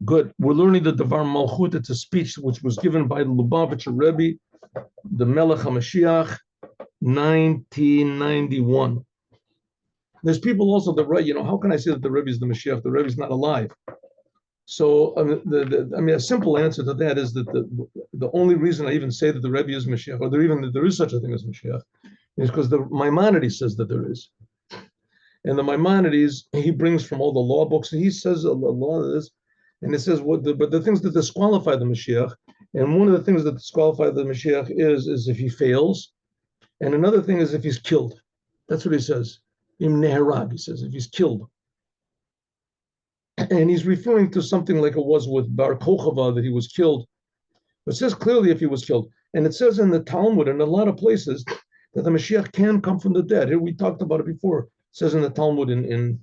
Good. We're learning the Dvar Malchut. It's a speech which was given by the Lubavitcher Rebbe, the Melech HaMashiach, 1991. There's people also that write, how can I say that the Rebbe is the Mashiach? The Rebbe is not alive. So, a simple answer to that is that the only reason I even say that the Rebbe is Mashiach, or that there is such a thing as Mashiach, is because the Maimonides says that there is. And the Maimonides, he brings from all the law books, and he says a law of this, and it says but the things that disqualify the Mashiach, and one of the things that disqualify the Mashiach is if he fails, and another thing is if he's killed. That's what he says. Im Neherag, he says, if he's killed. And he's referring to something like it was with Bar Kochava, that he was killed. But it says clearly if he was killed. And it says in the Talmud and a lot of places that the Mashiach can come from the dead. Here we talked about it before. It says in the Talmud in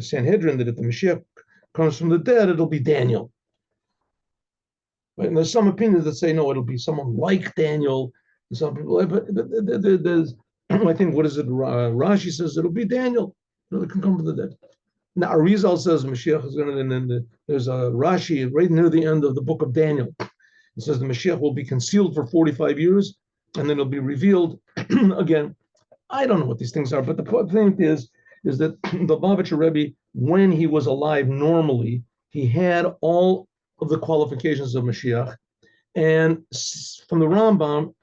Sanhedrin that if the Mashiach comes from the dead, it'll be Daniel. Right? And there's some opinions that say, no, it'll be someone like Daniel. And some people, but there's, I think, what is it? Rashi says it'll be Daniel. It can come from the dead. Now, Arizal says Mashiach is going to, and then there's a Rashi right near the end of the book of Daniel. It says the Mashiach will be concealed for 45 years, and then it'll be revealed again. I don't know what these things are, but the point is that the Lubavitcher Rebbe, when he was alive normally, he had all of the qualifications of Mashiach, and from the Rambam,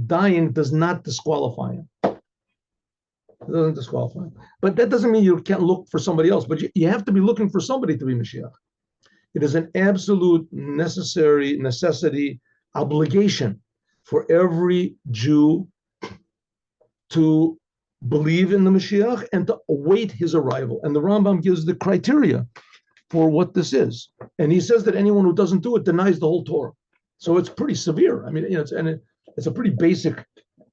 dying does not disqualify him. It doesn't disqualify him. But that doesn't mean you can't look for somebody else, but you have to be looking for somebody to be Mashiach. It is an absolute necessity, obligation for every Jew to believe in the Mashiach and to await his arrival. And the Rambam gives the criteria for what this is. And he says that anyone who doesn't do it denies the whole Torah. So it's pretty severe. I mean, it's a pretty basic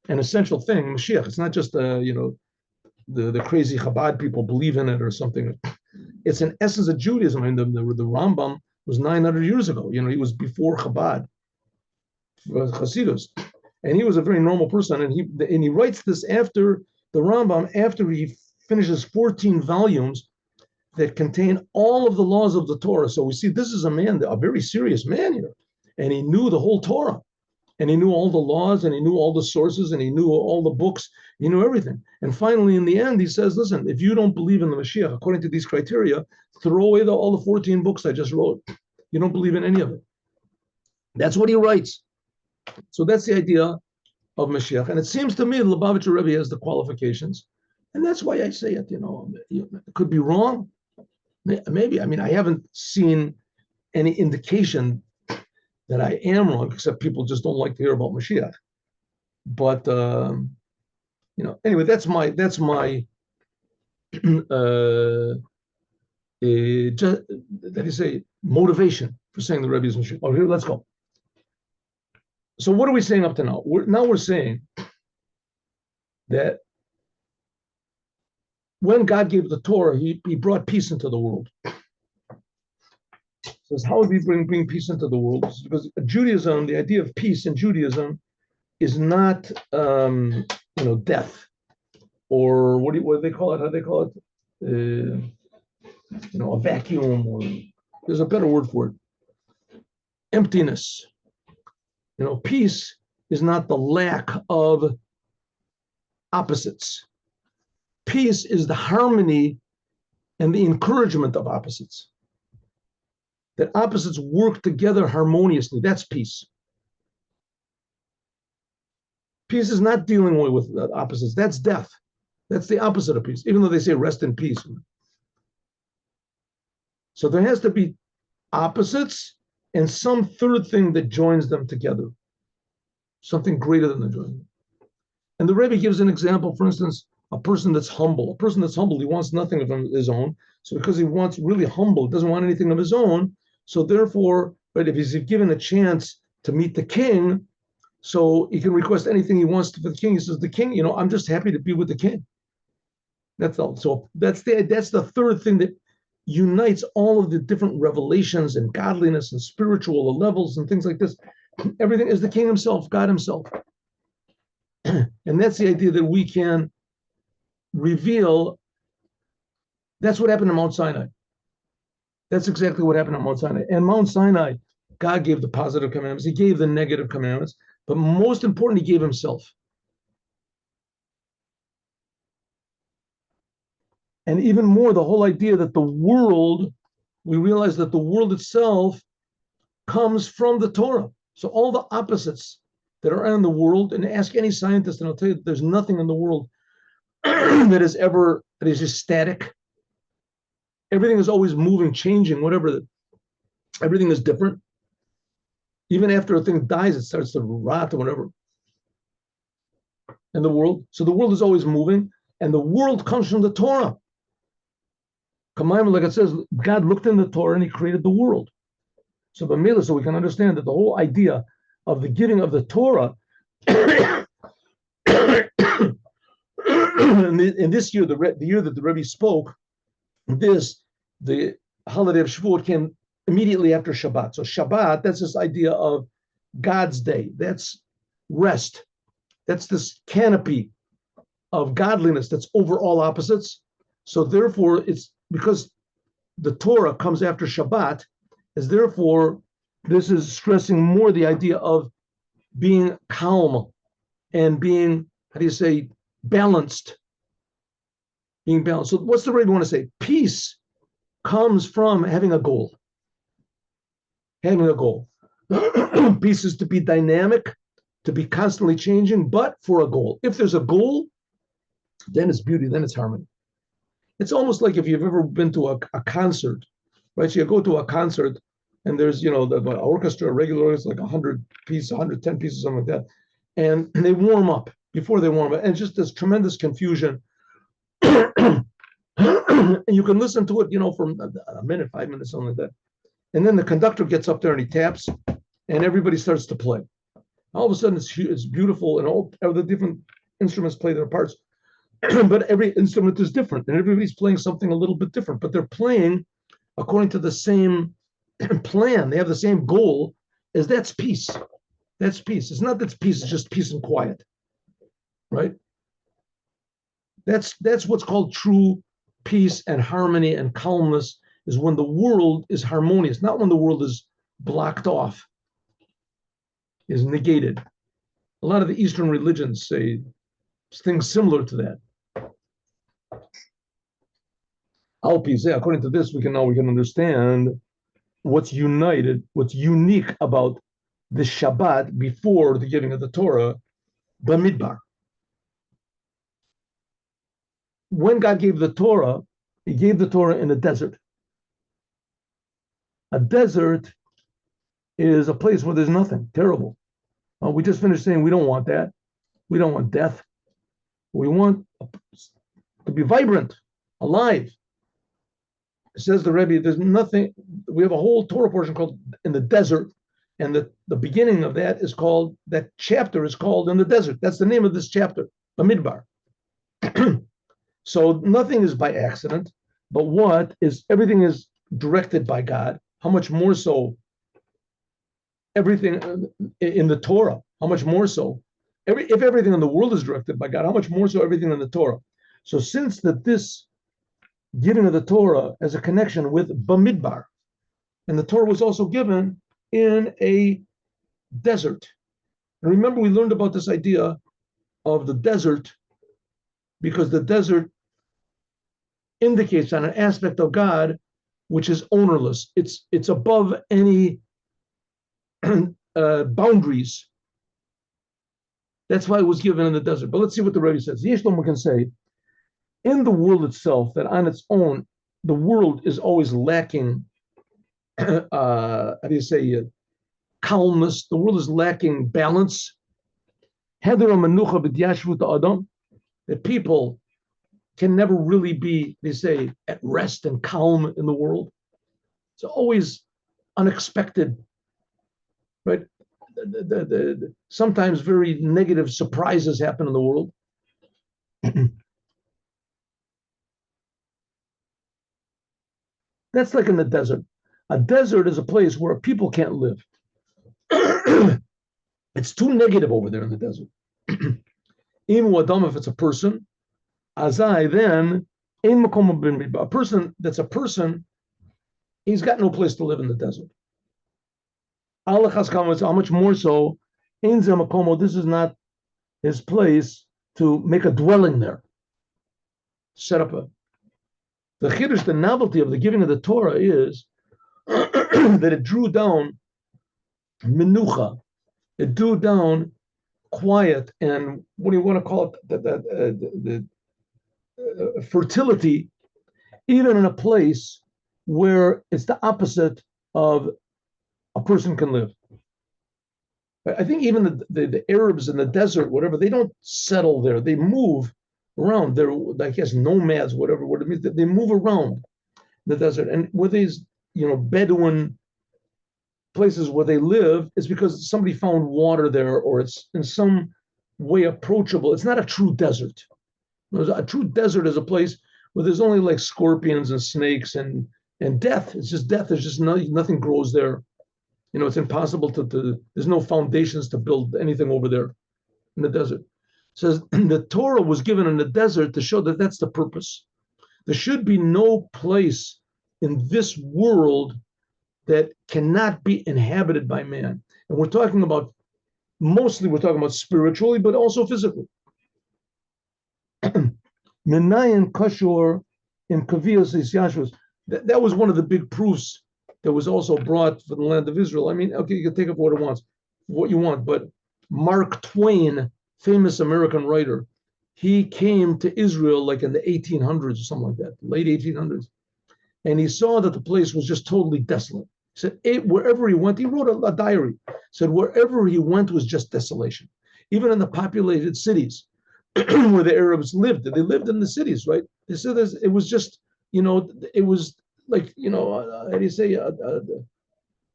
and essential thing, Mashiach. It's not just, the crazy Chabad people believe in it or something. It's an essence of Judaism. I mean, the Rambam was 900 years ago. He was before Chabad, Hasidus. And he was a very normal person. And he writes this after the Rambam, after he finishes 14 volumes that contain all of the laws of the Torah. So we see this is a man, a very serious man here. And he knew the whole Torah. And he knew all the laws, and he knew all the sources, and he knew all the books. He knew everything. And finally, in the end, he says, listen, if you don't believe in the Mashiach, according to these criteria, throw away all the 14 books I just wrote. You don't believe in any of it. That's what he writes. So that's the idea of Mashiach. And it seems to me the Lubavitcher Rebbe has the qualifications. And that's why I say it, it could be wrong. Maybe, I haven't seen any indication that I am wrong, except people just don't like to hear about Mashiach. But anyway, that's my that is a motivation for saying the Rebbe is Mashiach. Oh, here, let's go. So what are we saying up to now? We're saying that when God gave the Torah, he brought peace into the world. Says, how would we bring peace into the world? Because Judaism, the idea of peace in Judaism is not, death, or what do they call it? How do they call it? A vacuum, or there's a better word for it. Emptiness. Peace is not the lack of opposites. Peace is the harmony and the encouragement of opposites. That opposites work together harmoniously. That's peace. Peace is not dealing with opposites. That's death. That's the opposite of peace, even though they say rest in peace. So there has to be opposites and some third thing that joins them together. Something greater than the joining. And the Rebbe gives an example, for instance, a person that's humble. A person that's humble, he wants nothing of his own. So because he wants really humble, doesn't want anything of his own, so therefore, right, if he's given a chance to meet the king, so he can request anything he wants for the king. He says, the king, I'm just happy to be with the king. That's all. So that's the third thing that unites all of the different revelations and godliness and spiritual levels and things like this. Everything is the king himself, God himself. And that's the idea that we can reveal That's what happened in Mount Sinai. That's exactly what happened on Mount Sinai. And Mount Sinai, God gave the positive commandments. He gave the negative commandments. But most important, he gave himself. And even more, the whole idea that the world, we realize that the world itself comes from the Torah. So all the opposites that are in the world, and ask any scientist, and I'll tell you, there's nothing in the world that is just static. Everything is always moving, changing, whatever. Everything is different. Even after a thing dies, it starts to rot or whatever. In the world. So the world is always moving, and the world comes from the Torah. Like it says, God looked in the Torah and he created the world. So Bamidbar, so we can understand that the whole idea of the giving of the Torah in this year, the year that the Rebbe spoke, the holiday of Shavuot came immediately after Shabbat. So Shabbat, that's this idea of God's day. That's rest. That's this canopy of godliness that's over all opposites. So therefore, it's because the Torah comes after Shabbat, is therefore this is stressing more the idea of being calm and being, how do you say, balanced. Being balanced. So what's the Rebbe want to say? Peace comes from having a goal. Having a goal. Peace is to be dynamic, to be constantly changing, but for a goal. If there's a goal, then it's beauty, then it's harmony. It's almost like if you've ever been to a concert, right? So you go to a concert and there's, the orchestra, regular orchestra, like 100 pieces, 110 pieces, something like that. And they warm up before they warm up. And just this tremendous confusion. And you can listen to it, from a minute, 5 minutes, something like that. And then the conductor gets up there and he taps and everybody starts to play. All of a sudden it's beautiful and all the different instruments play their parts. But every instrument is different and everybody's playing something a little bit different, but they're playing according to the same plan. They have the same goal. That's peace. That's peace. It's not that peace is just peace and quiet, right? That's what's called true peace and harmony and calmness, is when the world is harmonious, not when the world is blocked off, is negated. A lot of the Eastern religions say things similar to that. According to this, we can understand what's unique about the Shabbat before the giving of the Torah, Bamidbar. When God gave the Torah, he gave the Torah in a desert. A desert is a place where there's nothing, terrible. We just finished saying we don't want that. We don't want death. We want to be vibrant, alive. It says the Rebbe, there's nothing. We have a whole Torah portion called in the desert, and the beginning of that chapter is called in the desert. That's the name of this chapter, Bamidbar. So nothing is by accident, but everything is directed by God. How much more so everything in the Torah? How much more so? If everything in the world is directed by God, how much more so everything in the Torah? So since this giving of the Torah has a connection with Bamidbar, and the Torah was also given in a desert. And remember, we learned about this idea of the desert because the desert indicates on an aspect of God which is ownerless. It's above any boundaries. That's why it was given in the desert. But let's see what the Rebbe says. Yeshlom can say, in the world itself, that on its own, the world is always lacking, calmness. The world is lacking balance. That people can never really be, they say, at rest and calm in the world. It's always unexpected, right? Sometimes very negative surprises happen in the world. That's like in the desert. A desert is a place where people can't live. It's too negative over there in the desert. If it's a person, Azai, then A person that's a person, he's got no place to live in the desert. How much more so, this is not his place to make a dwelling there. Set up the chiddush, the novelty of the giving of the Torah is that it drew down menucha, it drew down quiet, and what do you want to call it, the fertility, even in a place where it's the opposite of a person can live. I think even the Arabs in the desert, whatever, they don't settle there. They move around. They're, I guess, nomads, whatever what it means. They move around the desert. And with these, Bedouin places where they live, it's because somebody found water there, or it's in some way approachable. It's not a true desert. A true desert is a place where there's only like scorpions and snakes and death. It's just death. There's just nothing grows there. It's impossible there's no foundations to build anything over there in the desert. It says the Torah was given in the desert to show that that's the purpose. There should be no place in this world that cannot be inhabited by man. And we're talking about spiritually, but also physically. Menayan Kashur in Kavios Yashus. That was one of the big proofs that was also brought for the land of Israel. I mean, okay, you can take it for what you want, but Mark Twain, famous American writer, he came to Israel like in the 1800s or something like that, late 1800s, and he saw that the place was just totally desolate. He said, wherever he went, he wrote a diary, said wherever he went was just desolation. Even in the populated cities where the Arabs lived, they lived in the cities, right? They said it was just, it was like, how do you say, a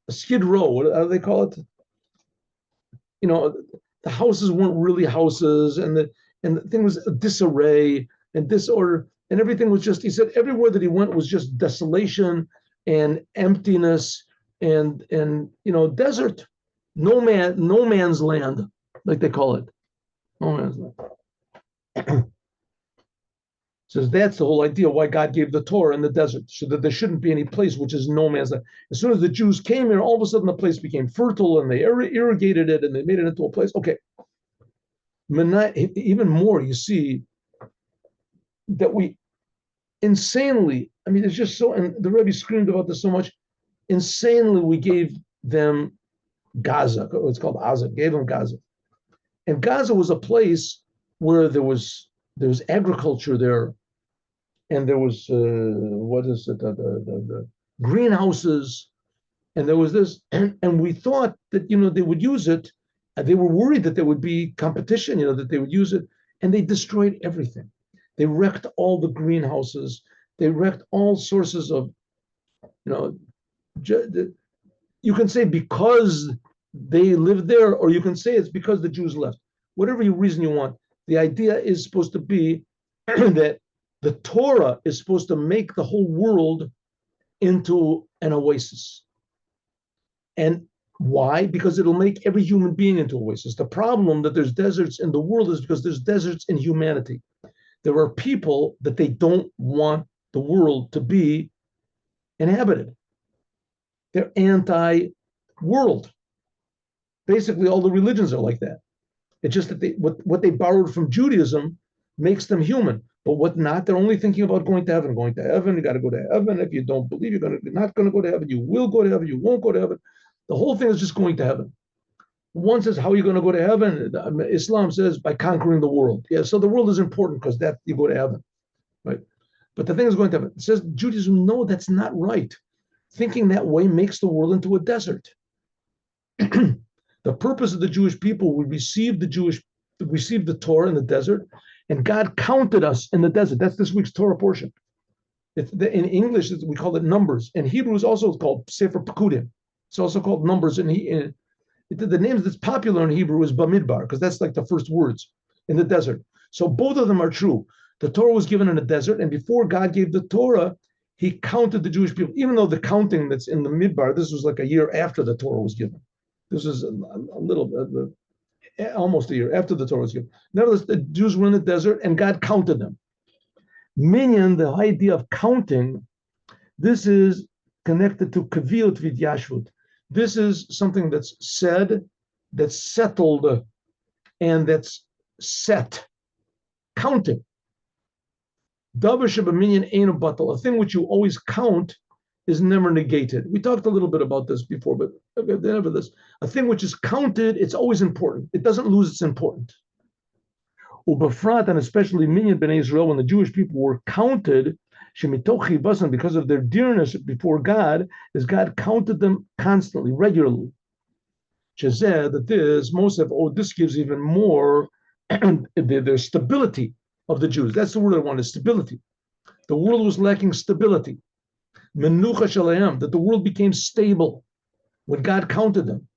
skid row, what do they call it? The houses weren't really houses, and the thing was a disarray and disorder, and everything was just, he said everywhere that he went was just desolation and emptiness and desert, no man's land, like they call it, no man's land. Says that's the whole idea why God gave the Torah in the desert, so that there shouldn't be any place which is no man's land. As soon as the Jews came here, all of a sudden the place became fertile, and they irrigated it, and they made it into a place. Okay. Even more, you see that we insanely, I mean, it's just so, and the Rebbe screamed about this so much, insanely we gave them Gaza. It's called Gaza, gave them Gaza. And Gaza was a place where there was agriculture there, and there was the greenhouses, and there was this, and we thought that they would use it, and they were worried that there would be competition, that they would use it, and they destroyed everything. They wrecked all the greenhouses. They wrecked all sources of, you can say because they lived there, or you can say it's because the Jews left. Whatever reason you want. The idea is supposed to be that the Torah is supposed to make the whole world into an oasis. And why? Because it'll make every human being into an oasis. The problem that there's deserts in the world is because there's deserts in humanity. There are people that they don't want the world to be inhabited. They're anti-world. Basically, all the religions are like that. It's just that what they borrowed from Judaism makes them human. But what not? They're only thinking about going to heaven. Going to heaven, you got to go to heaven. If you don't believe you're not going to go to heaven, you will go to heaven. You won't go to heaven. The whole thing is just going to heaven. One says, how are you going to go to heaven? Islam says, by conquering the world. Yeah, so the world is important because that you go to heaven, right? But the thing is going to heaven. It says Judaism, no, that's not right. Thinking that way makes the world into a desert. The purpose of the Jewish people, we received the Torah in the desert, and God counted us in the desert. That's this week's Torah portion. In English, we call it Numbers. In Hebrew, it's also called Sefer Pekudim. It's also called Numbers. The names that's popular in Hebrew is Bamidbar, because that's like the first words in the desert. So both of them are true. The Torah was given in the desert, and before God gave the Torah, he counted the Jewish people, even though the counting that's in the Midbar, this was like a year after the Torah was given. This is almost a year after the Torah was given. Nevertheless, the Jews were in the desert, and God counted them. Minyan, the idea of counting, this is connected to kaviyut vidyashvut. This is something that's said, that's settled, and that's set. Counting. Davar shebaminyan ein batal. A thing which you always count is never negated. We talked a little bit about this before, but nevertheless, a thing which is counted, it's always important. It doesn't lose its importance. Ubafrat, and especially minyan bnei Israel, when the Jewish people were counted, shemitochi basan, because of their dearness before God, is God counted them constantly, regularly. Shazeh, that this, Mosef, this gives even more their stability of the Jews. That's the word I want, is stability. The world was lacking stability. Menucha shalayim, that the world became stable when God counted them.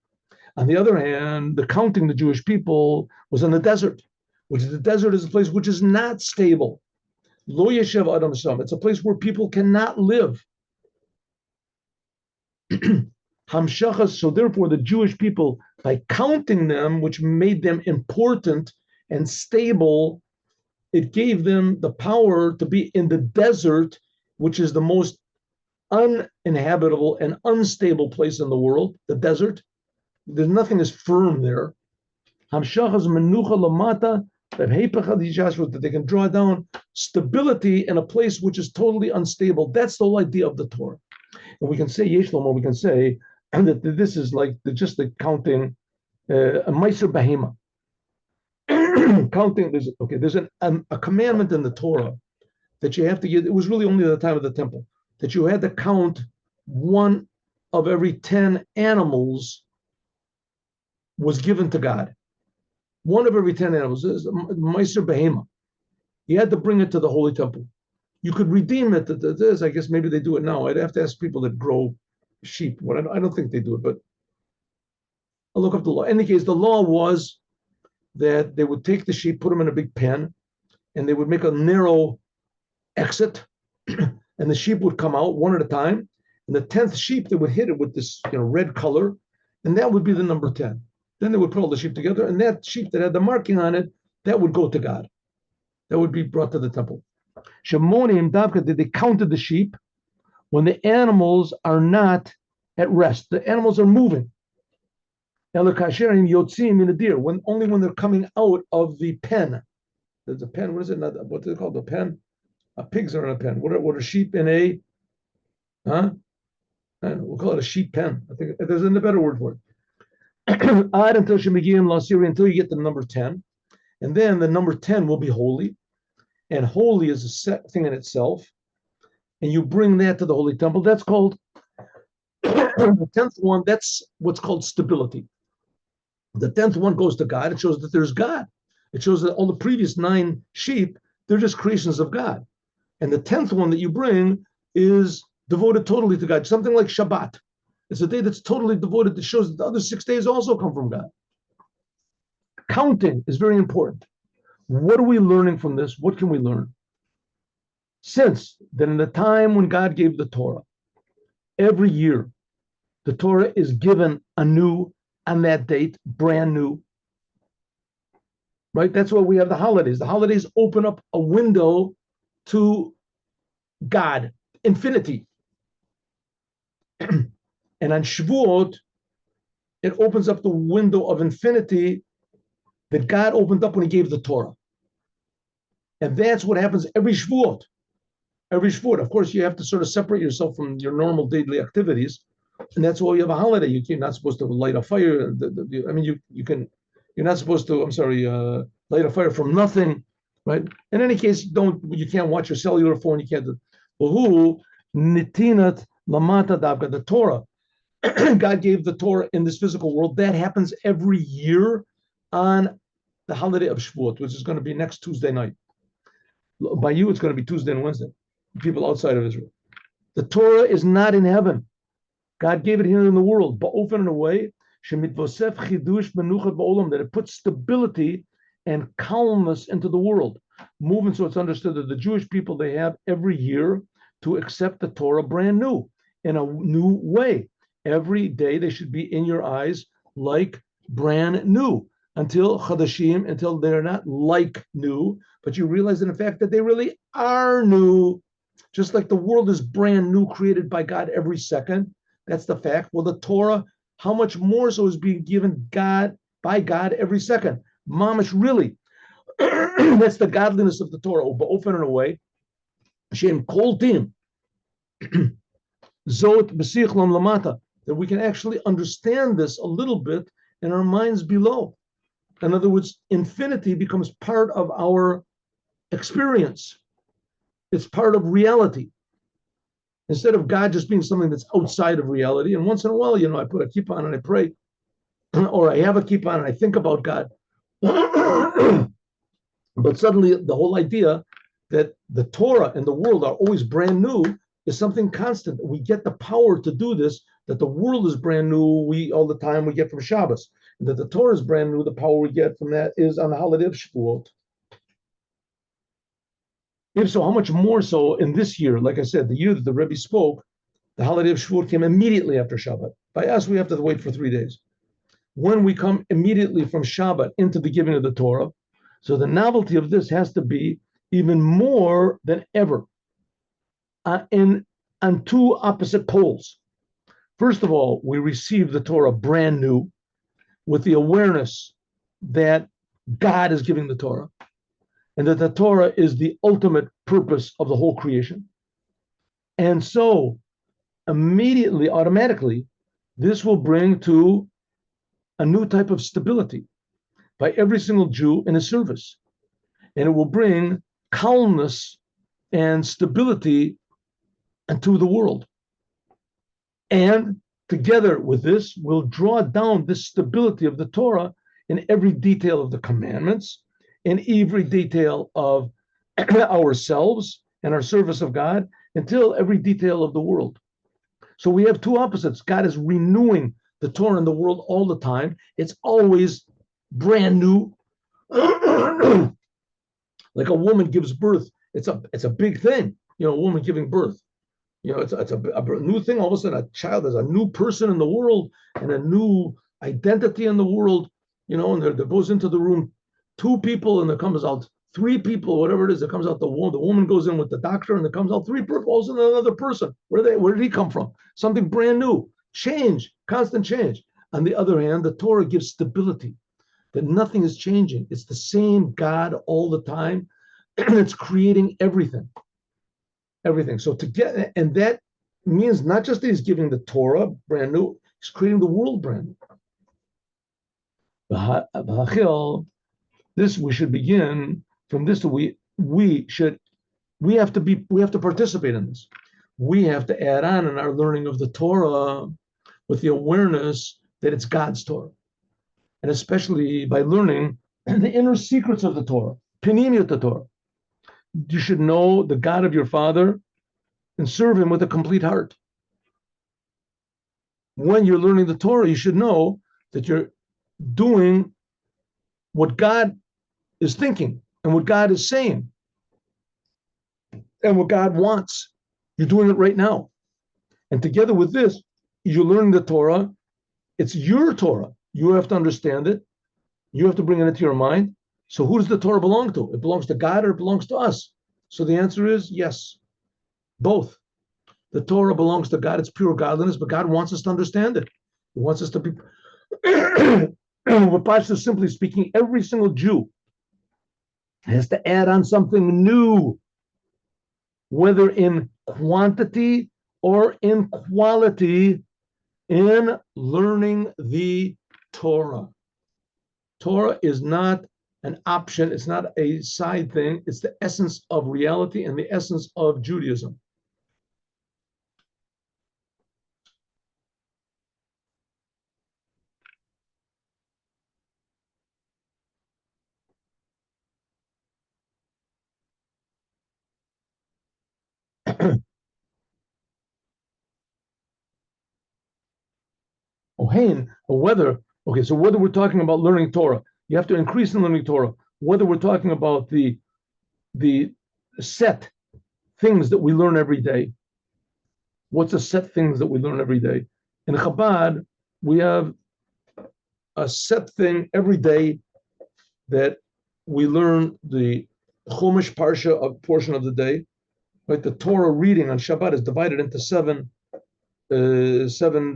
On the other hand, the counting the Jewish people was in the desert, which the desert is a place which is not stable. Lo yeshev adam sham. It's a place where people cannot live. Hamshachas. So therefore, the Jewish people, by counting them, which made them important and stable, it gave them the power to be in the desert, which is the most uninhabitable and unstable place in the world, the desert. There's nothing is firm there. Hamshachas menucha lamata, that they can draw down stability in a place which is totally unstable. That's the whole idea of the Torah. And we can say, Yeshlomo, we can say, and that this is like just the counting, a meiser behema. Counting, there's a commandment in the Torah that you have to get. It was really only at the time of the temple that you had to count one of every 10 animals was given to God. One of every 10 animals is meiser behema. You had to bring it to the holy temple. You could redeem it. I guess maybe they do it now. I'd have to ask people that grow sheep. I don't think they do it, but I'll look up the law. In any case, the law was that they would take the sheep, put them in a big pen, and they would make a narrow exit, and the sheep would come out one at a time. And the 10th sheep, they would hit it with this red color, and that would be the number 10. Then they would put all the sheep together, and that sheep that had the marking on it, that would go to God. That would be brought to the temple. Shemonim davka, they counted the sheep when the animals are not at rest. The animals are moving. Elokasherim yotzim in the deer, only when they're coming out of the pen. There's a pen. What is it? What is it called? The pen. Pigs are in a pen. What are sheep in a? We'll call it a sheep pen. I think there's a better word for it. Until you get to the number 10, and then the number 10 will be holy, and holy is a set thing in itself, and you bring that to the holy temple. That's called the 10th one. That's what's called stability. The 10th one goes to God. It shows that there's God. It shows that all the previous 9 sheep, they're just creations of God, and the 10th one that you bring is devoted totally to God. Something like Shabbat. It's a day that's totally devoted, that shows that the other 6 days also come from God. Counting is very important. What are we learning from this? What can we learn? Since that in the time when God gave the Torah, every year, the Torah is given anew on that date, brand new. Right? That's why we have the holidays. The holidays open up a window to God, infinity. And on Shavuot, it opens up the window of infinity that God opened up when he gave the Torah. And that's what happens every Shavuot. Every Shavuot. Of course, you have to sort of separate yourself from your normal daily activities. And that's why you have a holiday. You're not supposed to light a fire. You're not supposed to, light a fire from nothing, right? In any case, you can't watch your cellular phone. You can't do. Who nitinat lamata davka, the Torah. God gave the Torah in this physical world. That happens every year on the holiday of Shavuot, which is going to be next Tuesday night. By you, it's going to be Tuesday and Wednesday. People outside of Israel. The Torah is not in heaven. God gave it here in the world, but open in a way that it puts stability and calmness into the world. Moving so it's understood that the Jewish people, they have every year to accept the Torah brand new, in a new way. Every day they should be in your eyes like brand new until Chadashim, until they're not like new, but you realize in fact that they really are new, just like the world is brand new, created by God every second. That's the fact. Well, the Torah, how much more so is being given God by God every second? Mamish, really. That's the godliness of the Torah. Open in a way. Shem kol tim. Zot b'sichlam lamata. That we can actually understand this a little bit in our minds below. In other words, infinity becomes part of our experience. It's part of reality. Instead of God just being something that's outside of reality. And once in a while, I put a kippah on and I pray, or I have a kippah on and I think about God. But suddenly the whole idea that the Torah and the world are always brand new is something constant. We get the power to do this, that the world is brand new, all the time we get from Shabbos. And that the Torah is brand new, the power we get from that is on the holiday of Shavuot. If so, how much more so in this year? Like I said, the year that the Rebbe spoke, the holiday of Shavuot came immediately after Shabbat. By us, we have to wait for 3 days. When we come immediately from Shabbat into the giving of the Torah, so the novelty of this has to be even more than ever on two opposite poles. First of all, we receive the Torah brand new with the awareness that God is giving the Torah and that the Torah is the ultimate purpose of the whole creation. And so immediately, automatically, this will bring to a new type of stability by every single Jew in his service. And it will bring calmness and stability into the world. And together with this, we'll draw down this stability of the Torah in every detail of the commandments, in every detail of ourselves and our service of God, until every detail of the world. So we have two opposites. God is renewing the Torah in the world all the time. It's always brand new. Like a woman gives birth. It's a big thing, a woman giving birth. It's a new thing. All of a sudden, a child is a new person in the world and a new identity in the world, and there goes into the room 2 people and there comes out 3 people, whatever it is, that comes out the woman goes in with the doctor and there comes out 3 people, all of a sudden another person. Where did he come from? Something brand new. Change, constant change. On the other hand, the Torah gives stability, that nothing is changing. It's the same God all the time, and it's creating everything. Everything. So and that means not just that he's giving the Torah brand new, he's creating the world brand new. This we should begin from this. We have to participate in this. We have to add on in our learning of the Torah with the awareness that it's God's Torah, and especially by learning the inner secrets of the Torah, Pinimiyut the Torah. You should know the God of your father and serve him with a complete heart. When you're learning the Torah, you should know that you're doing what God is thinking and what God is saying and what God wants. You're doing it right now. And together with this, you're learning the Torah. It's your Torah. You have to understand it. You have to bring it into your mind. So who does the Torah belong to? It belongs to God or it belongs to us? So the answer is yes, both. The Torah belongs to God. It's pure godliness, but God wants us to understand it. He wants us to be... Simply speaking, every single Jew has to add on something new, whether in quantity or in quality, in learning the Torah. Torah is not an option. It's not a side thing. It's the essence of reality and the essence of Judaism. So whether we're talking about learning Torah, you have to increase in learning Torah. Whether we're talking about the set things that we learn every day. What's the set things that we learn every day? In Chabad, we have a set thing every day that we learn the Chumash Parsha, a portion of the day. Right, the Torah reading on Shabbat is divided into seven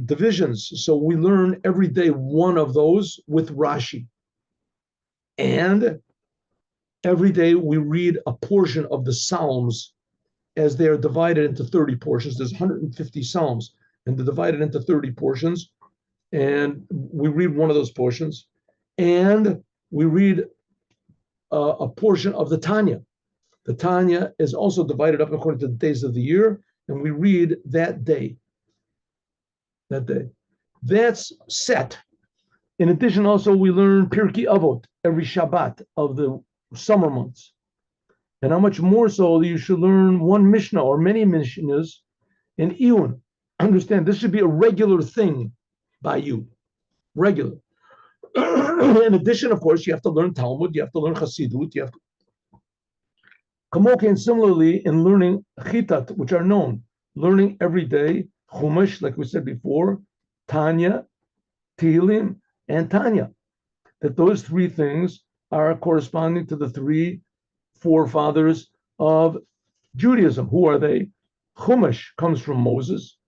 divisions. So we learn every day one of those with Rashi. And every day we read a portion of the Psalms as they are divided into 30 portions. There's 150 Psalms, and they're divided into 30 portions. And we read one of those portions. And we read a portion of the Tanya. The Tanya is also divided up according to the days of the year, and we read that day. That day. That's set. In addition, also, we learn Pirkei Avot every Shabbat of the summer months. And how much more so you should learn one Mishnah or many Mishnahs in Iyun. Understand, this should be a regular thing by you. Regular. In addition, of course, you have to learn Talmud, you have to learn Chassidut, you have to. Kamokin, similarly, in learning Chitat, which are known, learning every day, Chumash, like we said before, Tanya, Tehillim, and Tanya. That those three things are corresponding to the three forefathers of Judaism. Who are they? Chumash comes from Moses.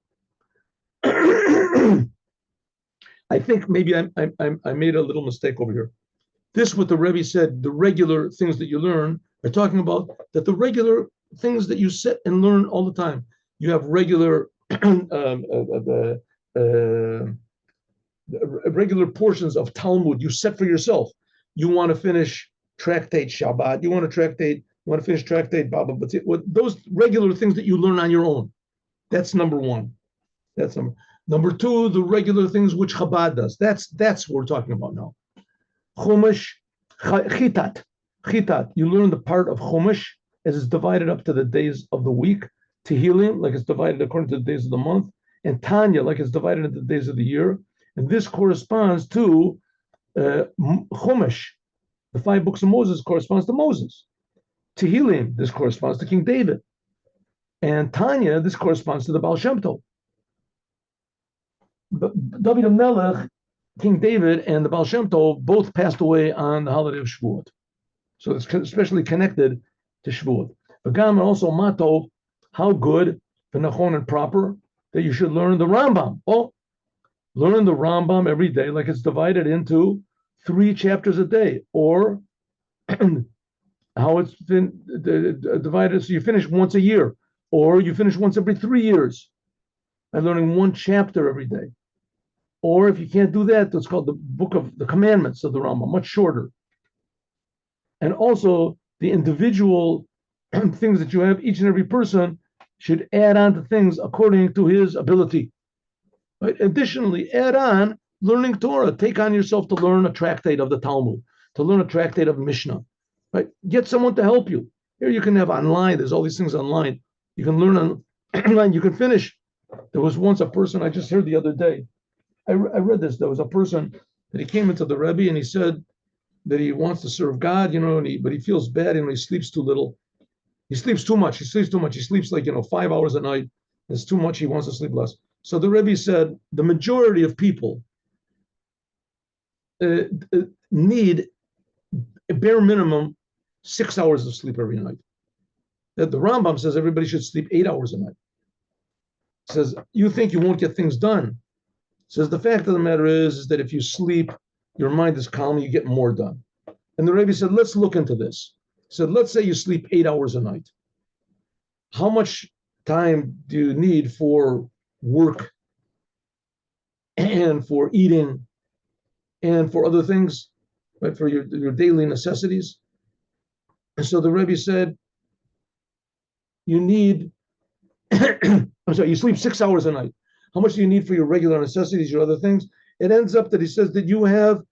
I think maybe I made a little mistake over here. This, what the Rebbe said, the regular things that you learn, are talking about that the regular things that you sit and learn all the time. You have regular regular portions of Talmud you set for yourself. You want to finish tractate Shabbat. You want to finish tractate Baba. But those regular things that you learn on your own. That's number one. That's number two. The regular things which Chabad does. That's what we're talking about now. Chumash, Chitat. You learn the part of Chumash as it's divided up to the days of the week. Tehillim, like it's divided according to the days of the month, and Tanya, like it's divided into the days of the year. And this corresponds to Chumash. The 5 books of Moses corresponds to Moses. Tehillim, this corresponds to King David. And Tanya, this corresponds to the Baal Shem Tov. David Melech, King David, and the Baal Shem Tov both passed away on the holiday of Shavuot. So it's especially connected to Shavuot. Agam also Matov, how good, v'nachon, and proper, that you should learn the Rambam. Oh, learn the Rambam every day, like it's divided into 3 chapters a day, or how it's been divided, so you finish once a year, or you finish once every 3 years, by learning 1 chapter every day. Or if you can't do that, it's called the Book of the Commandments of the Rambam, much shorter. And also, the individual things that you have, each and every person should add on to things according to his ability. Right? Additionally, add on learning Torah. Take on yourself to learn a tractate of the Talmud, to learn a tractate of Mishnah. Right? Get someone to help you. Here you can have online. There's all these things online. You can learn online. You can finish. There was once a person I just heard the other day. I read this. There was a person that he came into the Rebbe and he said that he wants to serve God, but he feels bad, he sleeps too little. He sleeps too much. He sleeps like, 5 hours a night. It's too much. He wants to sleep less. So the Rebbe said the majority of people need a bare minimum 6 hours of sleep every night. That the Rambam says everybody should sleep 8 hours a night. Says, you think you won't get things done. Says, the fact of the matter is that if you sleep, your mind is calm, you get more done. And the Rebbe said, let's look into this. He said, let's say you sleep 8 hours a night. How much time do you need for work and for eating and for other things, right? For your daily necessities? And so the Rebbe said, you need, you sleep 6 hours a night. How much do you need for your regular necessities, your other things? It ends up that he says that you have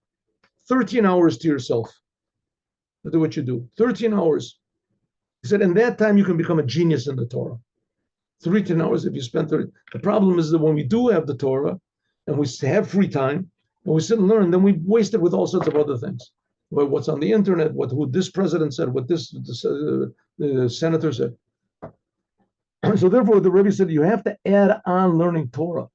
13 hours to yourself to do what you do. 13 hours. He said, in that time, you can become a genius in the Torah. 13 hours if you spend 30. The problem is that when we do have the Torah and we have free time and we sit and learn, then we waste it with all sorts of other things. What's on the internet, who this president said, what the senator said. So therefore, the Rebbe said, you have to add on learning Torah.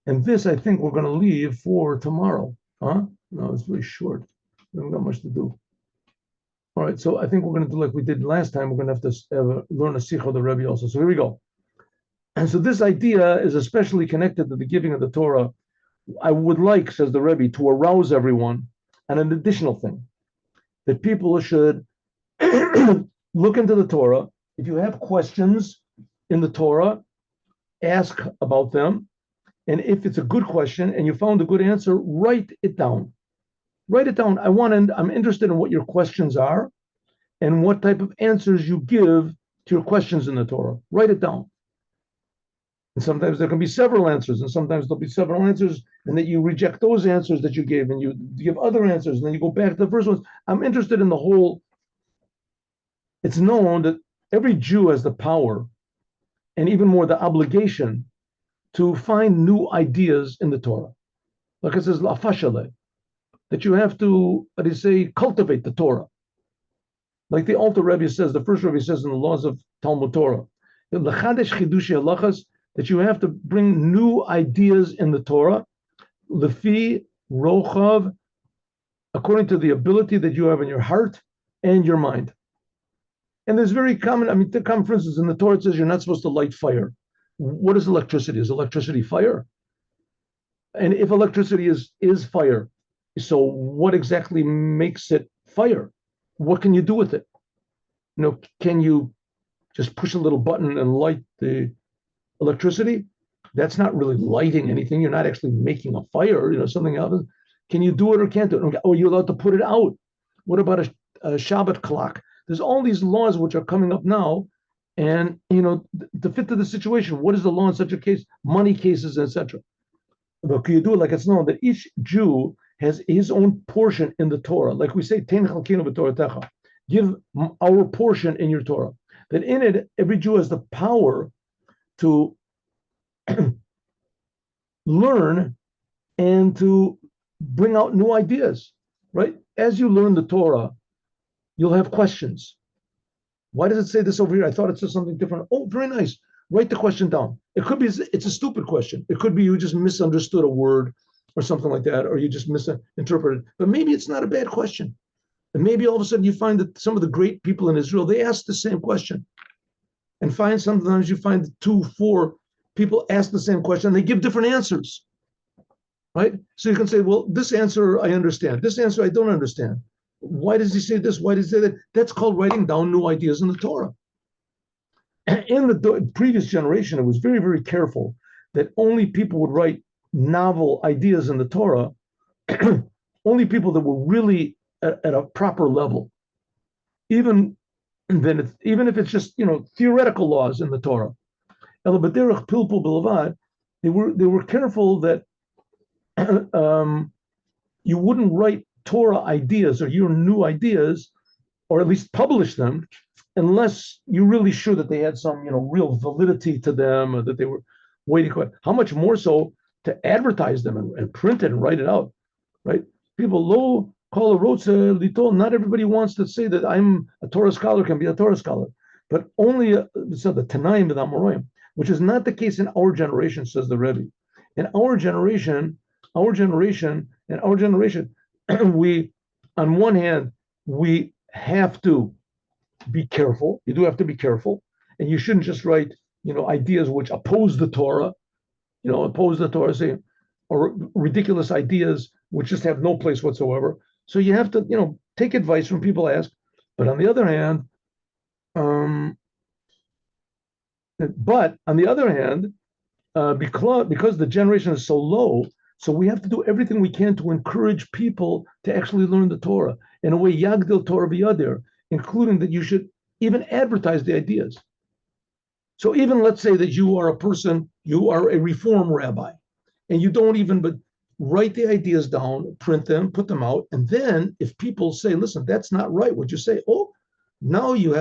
And this, I think, we're going to leave for tomorrow. Huh? No, it's very short. We haven't got much to do. All right, so I think we're going to do like we did last time. We're going to have to learn a sikh of the Rebbe also. So here we go. And so this idea is especially connected to the giving of the Torah. I would like, says the Rebbe, to arouse everyone. And an additional thing, that people should look into the Torah. If you have questions in the Torah, ask about them. And if it's a good question and you found a good answer, write it down. Write it down. I'm interested in what your questions are and what type of answers you give to your questions in the Torah. Write it down. And sometimes there can be several answers, and sometimes there'll be several answers, and that you reject those answers that you gave, and you give other answers, and then you go back to the first ones. I'm interested in the whole. It's known that every Jew has the power, and even more the obligation, to find new ideas in the Torah. Like it says, la'fashale, that you have to, how do you say, cultivate the Torah. Like the Alter Rebbe says, the first Rebbe says in the laws of Talmud Torah, that you have to bring new ideas in the Torah, lefi rochav, according to the ability that you have in your heart and your mind. And there's very common, for instance, in the Torah it says you're not supposed to light fire. What is electricity? Is electricity fire? And if electricity is fire, so what exactly makes it fire? What can you do with it? Can you just push a little button and light the electricity? That's not really lighting anything. You're not actually making a fire, something else. Can you do it or can't do it? Oh, you're allowed to put it out. What about a Shabbat clock? There's all these laws which are coming up now, and to fit to the situation. What is the law in such a case? Money cases, etc. But can you do it like it's known that each Jew has his own portion in the Torah? Like we say, Tein chalkinu b'Toratecha, give our portion in your Torah. That in it, every Jew has the power to learn and to bring out new ideas, right? As you learn the Torah, you'll have questions. Why does it say this over here? I thought it said something different. Oh, very nice. Write the question down. It could be it's a stupid question. It could be you just misunderstood a word or something like that, or you just misinterpreted. But maybe it's not a bad question. And maybe all of a sudden you find that some of the great people in Israel, they ask the same question. And sometimes you find 2, 4 people ask the same question, they give different answers, right? So you can say, well, this answer I understand. This answer I don't understand. Why does he say this? Why does he say that? That's called writing down new ideas in the Torah. In the previous generation, it was very, very careful that only people would write novel ideas in the Torah, only people that were really at a proper level. Even if it's just theoretical laws in the Torah. They were careful that you wouldn't write Torah ideas or your new ideas, or at least publish them, unless you're really sure that they had some real validity to them, or that they were waiting. How much more so to advertise them and print it and write it out, right? People low call a rotze litol. Not everybody wants to say that I'm a Torah scholar, can be a Torah scholar, but only the Tanaim and Amoraim, which is not the case in our generation, says the Rebbe. In our generation, we, on one hand, we have to be careful. You do have to be careful, and you shouldn't just write, ideas which oppose the Torah, say, or ridiculous ideas which just have no place whatsoever. So you have to, take advice from people ask. But on the other hand, because the generation is so low, so we have to do everything we can to encourage people to actually learn the Torah. In a way, Yagdil Torah B'Yadir, including that you should even advertise the ideas. So even let's say that you are a reform rabbi, and you don't even but write the ideas down, print them, put them out, and then if people say, listen, that's not right, what you say, oh, now you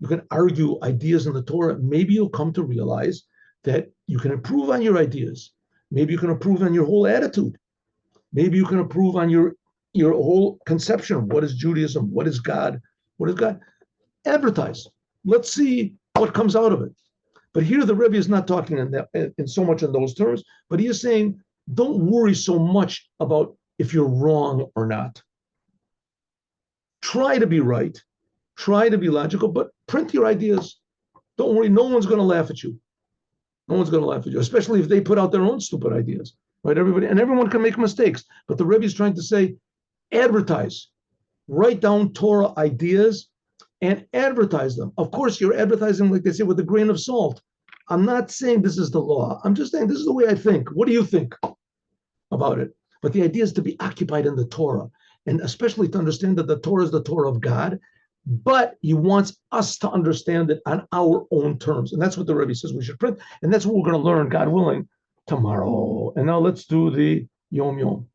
can argue ideas in the Torah. Maybe you'll come to realize that you can improve on your ideas. Maybe you can improve on your whole attitude. Maybe you can improve on your whole conception of what is Judaism, what is God, what is God. Advertise. Let's see what comes out of it. But here the Rebbe is not talking in so much in those terms, but he is saying don't worry so much about if you're wrong or not. Try to be right, try to be logical, but print your ideas. Don't worry, no one's going to laugh at you. No one's going to laugh at you, especially if they put out their own stupid ideas, right? Everyone can make mistakes, but the Rebbe is trying to say, advertise, write down Torah ideas and advertise them. Of course, you're advertising, like they say, with a grain of salt. I'm not saying this is the law. I'm just saying this is the way I think. What do you think about it? But the idea is to be occupied in the Torah, and especially to understand that the Torah is the Torah of God, but he wants us to understand it on our own terms. And that's what the Rebbe says we should print. And that's what we're going to learn, God willing, tomorrow. And now let's do the Yom Yom.